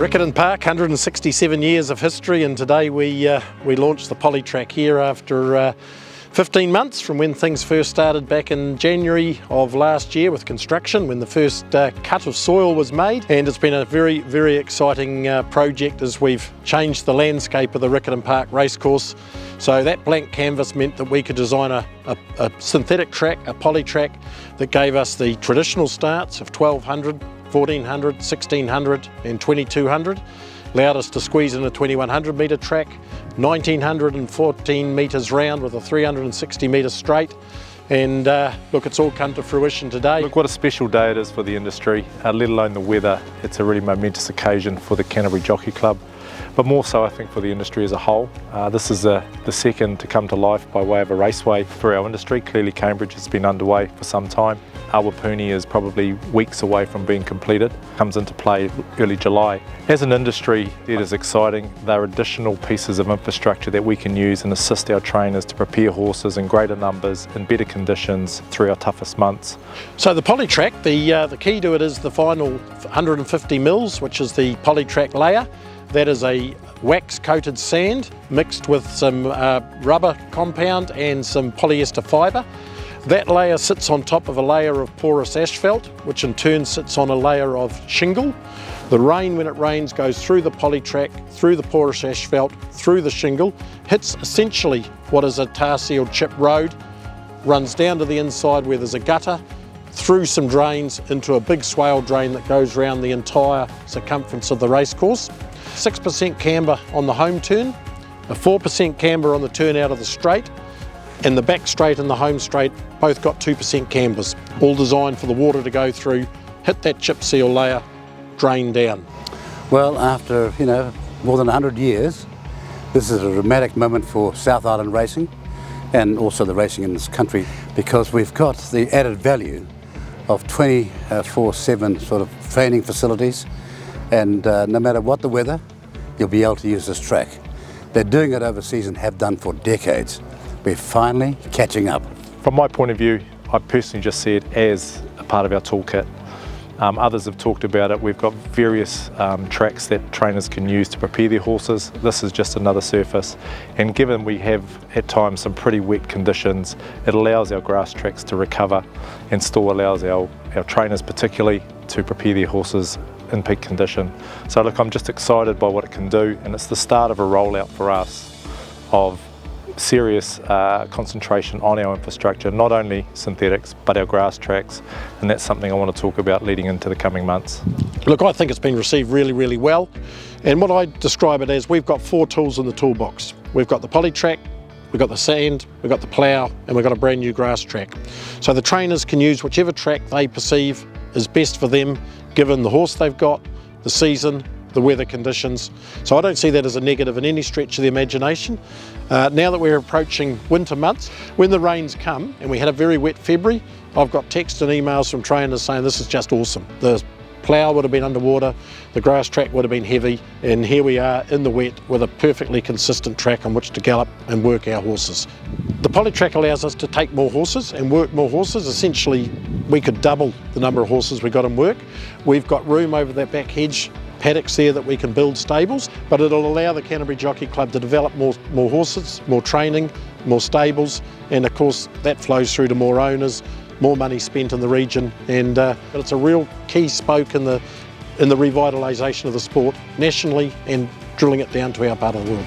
Riccarton Park, 167 years of history, and today we launched the Polytrack here after 15 months from when things first started back in January of last year with construction, when the first cut of soil was made. And it's been a very, very exciting project as we've changed the landscape of the Riccarton Park Racecourse. So that blank canvas meant that we could design a synthetic track, a Polytrack, that gave us the traditional starts of 1200, 1400, 1600 and 2200, allowed us to squeeze in a 2100 metre track, 1914 metres round with a 360 metre straight, and look, it's all come to fruition today. Look what a special day it is for the industry, let alone the weather. It's a really momentous occasion for the Canterbury Jockey Club, but more so I think for the industry as a whole. This is the second to come to life by way of a raceway for our industry. Clearly Cambridge has been underway for some time. Awapuni is probably weeks away from being completed, comes into play early July. As an industry, it is exciting. There are additional pieces of infrastructure that we can use and assist our trainers to prepare horses in greater numbers, in better conditions through our toughest months. So the Polytrack, the key to it is the final 150 mils, which is the Polytrack layer. That is a wax-coated sand mixed with some rubber compound and some polyester fibre. That layer sits on top of a layer of porous asphalt, which in turn sits on a layer of shingle. The rain, when it rains, goes through the Polytrack, through the porous asphalt, through the shingle, hits essentially what is a tar-sealed chip road, runs down to the inside where there's a gutter, through some drains into a big swale drain that goes around the entire circumference of the racecourse. 6% camber on the home turn, a 4% camber on the turn out of the straight, and the back straight and the home straight both got 2% cambers, all designed for the water to go through, hit that chip seal layer, drain down. Well, after more than 100 years, this is a dramatic moment for South Island racing and also the racing in this country, because we've got the added value of 24/7 sort of training facilities, and no matter what the weather, you'll be able to use this track. They're doing it overseas and have done for decades. We're finally catching up. From my point of view, I personally just see it as a part of our toolkit. Others have talked about it. We've got various tracks that trainers can use to prepare their horses. This is just another surface, and given we have at times some pretty wet conditions, it allows our grass tracks to recover and still allows our trainers particularly to prepare their horses in peak condition. So look, I'm just excited by what it can do, and it's the start of a rollout for us of serious concentration on our infrastructure, not only synthetics but our grass tracks, and that's something I want to talk about leading into the coming months. Look, I think it's been received really, really well, and what I describe it as, we've got 4 tools in the toolbox. We've got the Polytrack, we've got the sand, we've got the plough, and we've got a brand new grass track. So the trainers can use whichever track they perceive is best for them, given the horse they've got, the season, the weather conditions. So I don't see that as a negative in any stretch of the imagination. Now that we're approaching winter months, when the rains come, and we had a very wet February, I've got texts and emails from trainers saying this is just awesome. The plough would have been underwater, the grass track would have been heavy, and here we are in the wet with a perfectly consistent track on which to gallop and work our horses. The Polytrack allows us to take more horses and work more horses. Essentially, we could double the number of horses we got in work. We've got room over that back hedge paddocks there that we can build stables, but it'll allow the Canterbury Jockey Club to develop more horses, more training, more stables, and of course that flows through to more owners, more money spent in the region, and it's a real key spoke in the revitalisation of the sport nationally and drilling it down to our part of the world.